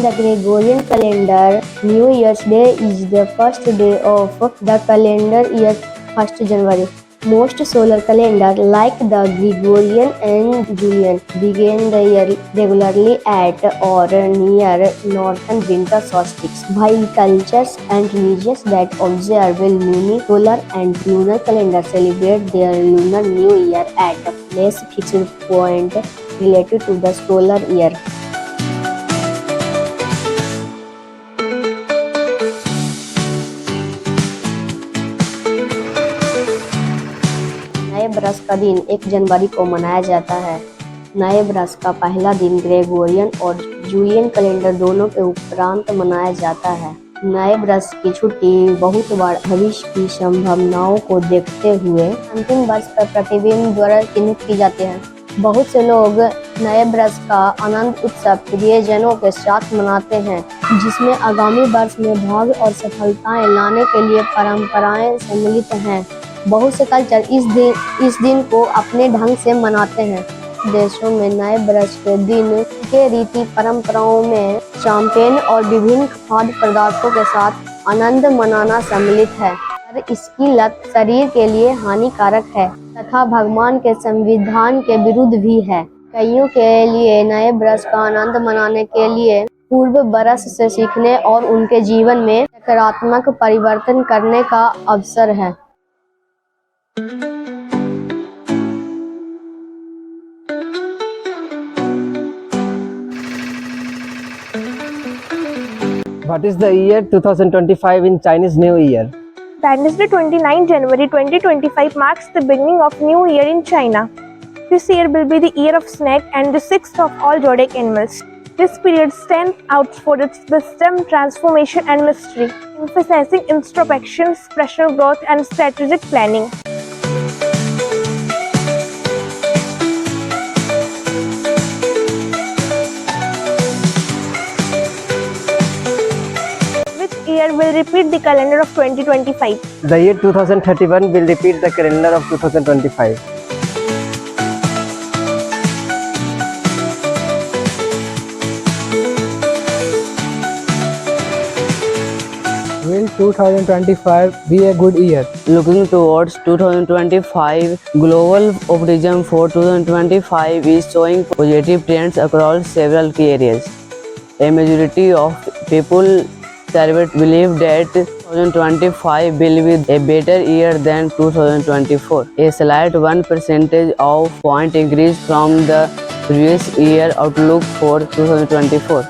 the Gregorian calendar, New Year's Day is the first day of the calendar year 1st January. Most solar calendars, like the Gregorian and Julian, begin the year regularly at or near northern winter solstice, while cultures and regions that observe lunisolar and lunar calendars celebrate their Lunar New Year at a less fixed point related to the solar year. नए बरस का दिन 1 जनवरी को मनाया जाता है। नए बरस का पहला दिन ग्रेगोरियन और जूलियन कैलेंडर दोनों के उपरांत मनाया जाता है। नए बरस की छुट्टी बहुत बार भविष्य की संभावनाओं को देखते हुए अंतिम वर्ष पर प्रतिबिंब द्वारा चिन्हित की जाती है। बहुत से लोग नए बरस का आनंद उत्सव प्रियजनों के साथ मनाते हैं, जिसमें आगामी वर्ष में भाग्य और सफलताएं लाने के लिए परंपराएं सम्मिलित हैं। बहुत से कल्चर इस दिन को अपने ढंग से मनाते हैं। देशों में नए बरस के दिन के रीति परंपराओं में शैंपेन और विभिन्न खाद्य पदार्थों के साथ आनंद मनाना सम्मिलित है, पर इसकी लत शरीर के लिए हानिकारक है तथा भगवान के संविधान के विरुद्ध भी है। कईयों के लिए नए बरस का आनंद मनाने के लिए पूर्व बरस से सीखने और उनके जीवन में सकारात्मक परिवर्तन करने का अवसर है। What is the year 2025 in Chinese New Year? Wednesday 29 January 2025 marks the beginning of New Year in China. This year will be the year of snake and the 6th of all zodiac animals. This period stands out for its wisdom, transformation and mystery, emphasizing introspection, personal growth and strategic planning. Year will repeat the calendar of 2025. The year 2031 will repeat the calendar of 2025. Will 2025 be a good year? Looking towards 2025, global optimism for 2025 is showing positive trends across several key areas. A majority of people surveyed believe that 2025 will be a better year than 2024. A slight 1 percentage point increase from the previous year outlook for 2024.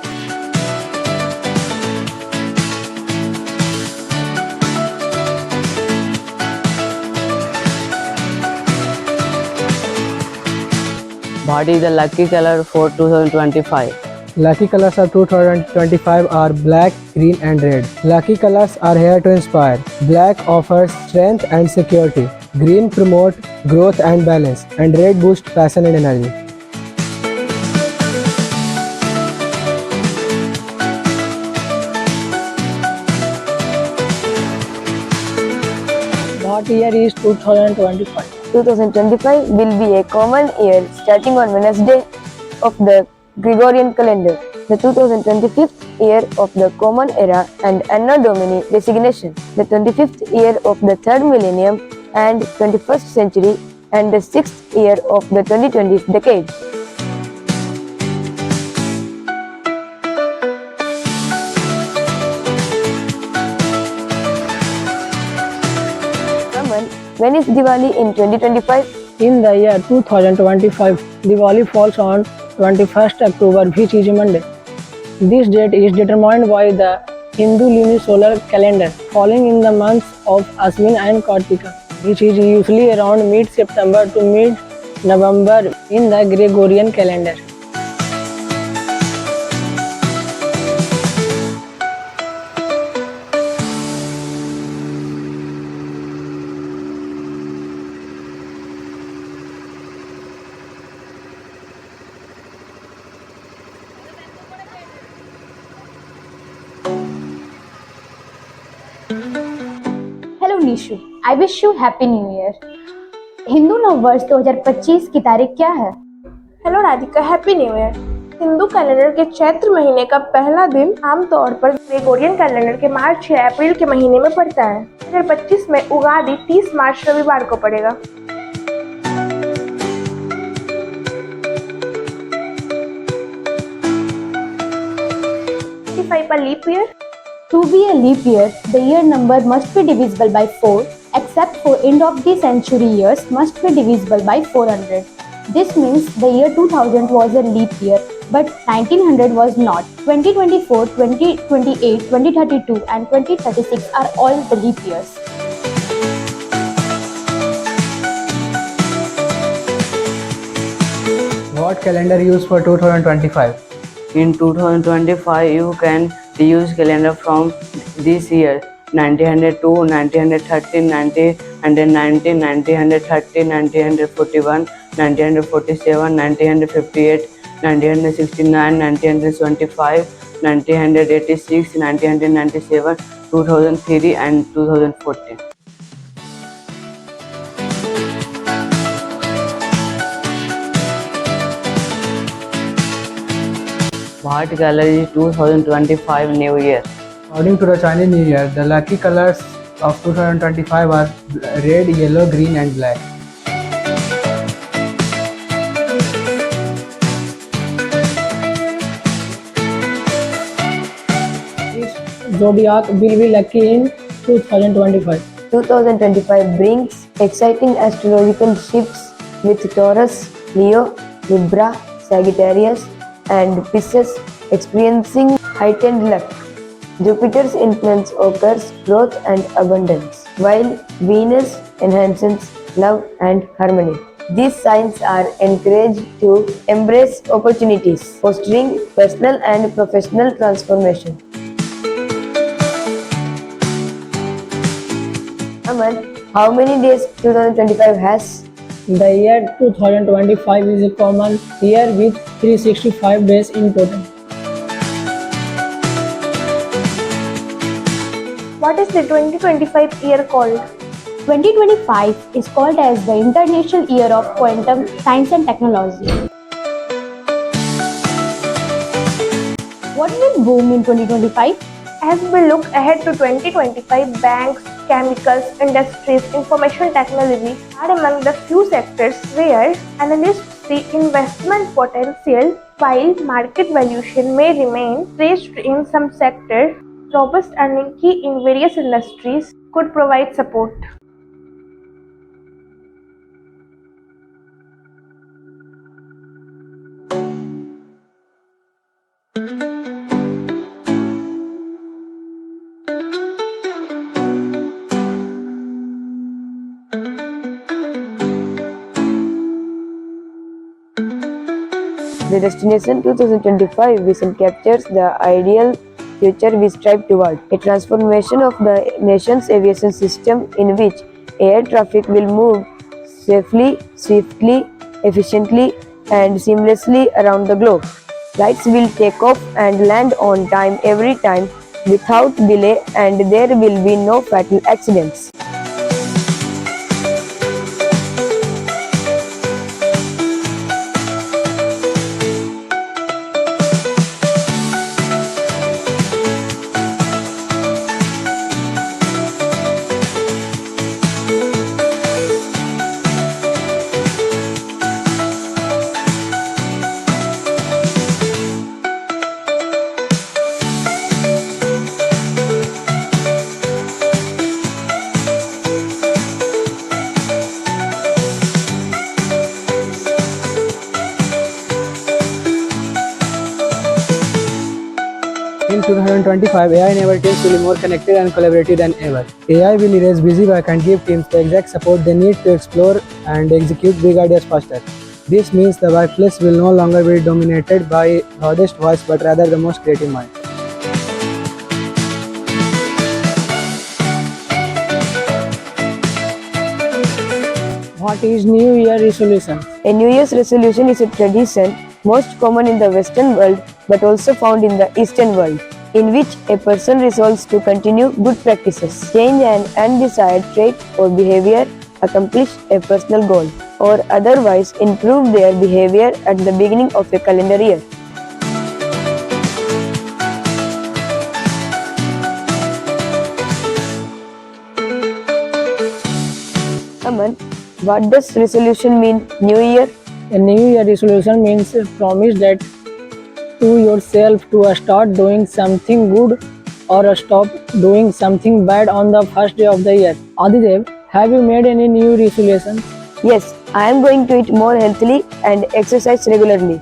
What is the lucky color for 2025? Lucky colors of 2025 are black, green and red. Lucky colors are here to inspire. Black offers strength and security. Green promotes growth and balance. And red boosts passion and energy. What year is 2025? 2025 will be a common year starting on Wednesday of the Gregorian calendar, the 2025th year of the Common Era and Anno Domini designation, the 25th year of the 3rd millennium and 21st century, and the 6th year of the 2020th decade. When is Diwali in 2025? In the year 2025, Diwali falls on 21st October, which is Monday. This date is determined by the Hindu lunisolar calendar, falling in the months of Ashwin and Kartika, which is usually around mid-September to mid-November in the Gregorian calendar. Hello Nishu, I wish you happy new year. Hindu नव वर्ष 2025 की तारीख क्या है? Hello Radhika, Happy New Year. Hindu calendar के चैत्र महीने का पहला दिन आमतौर पर ग्रेगोरियन कैलेंडर के मार्च या अप्रैल के महीने में पड़ता है। 2025 में उगादि 30 मार्च रविवार को पड़ेगा। 25 a leap year. To be a leap year, the year number must be divisible by 4, except for end of the century years must be divisible by 400. This means the year 2000 was a leap year, but 1900 was not. 2024, 2028, 2032 and 2036 are all the leap years. What calendar used for 2025? In 2025, you can use calendar from this year: 1902, 1913, 1919, 1930, 1941, 1947, 1958, 1969, 1975, 1986, 1997, 2003, and 2014. What color is 2025 New Year? According to the Chinese New Year, the lucky colors of 2025 are red, yellow, green and black. Which zodiac will be lucky in 2025? 2025 brings exciting astrological shifts with Taurus, Leo, Libra, Sagittarius, and Pisces experiencing heightened luck. Jupiter's influence occurs growth and abundance, while Venus enhances love and harmony. These signs are encouraged to embrace opportunities, fostering personal and professional transformation. Aman, how many days 2025 has? The year 2025 is a common year with 365 days in total. What is the 2025 year called? 2025 is called as the International Year of Quantum Science and Technology. What will boom in 2025? As we look ahead to 2025, banks, chemicals, industries, information technology are among the few sectors where analysts see investment potential, while market valuation may remain stretched in some sectors. Robust earning key in various industries could provide support. The Destination 2025 vision captures the ideal future we strive toward, a transformation of the nation's aviation system in which air traffic will move safely, swiftly, efficiently, and seamlessly around the globe. Flights will take off and land on time every time without delay, and there will be no fatal accidents. In 2025, AI-enabled teams will be more connected and collaborative than ever. AI will erase busy work and give teams the exact support they need to explore and execute big ideas faster. This means the workplace will no longer be dominated by loudest voice but rather the most creative mind. What is New Year resolution? A New Year's resolution is a tradition most common in the Western world but also found in the Eastern world, in which a person resolves to continue good practices, change an undesired trait or behavior, accomplish a personal goal, or otherwise improve their behavior at the beginning of a calendar year. Aman, what does resolution mean? New Year? A New Year resolution means a promise that to yourself to start doing something good or stop doing something bad on the first day of the year. Adidev, have you made any new resolutions? Yes, I am going to eat more healthily and exercise regularly.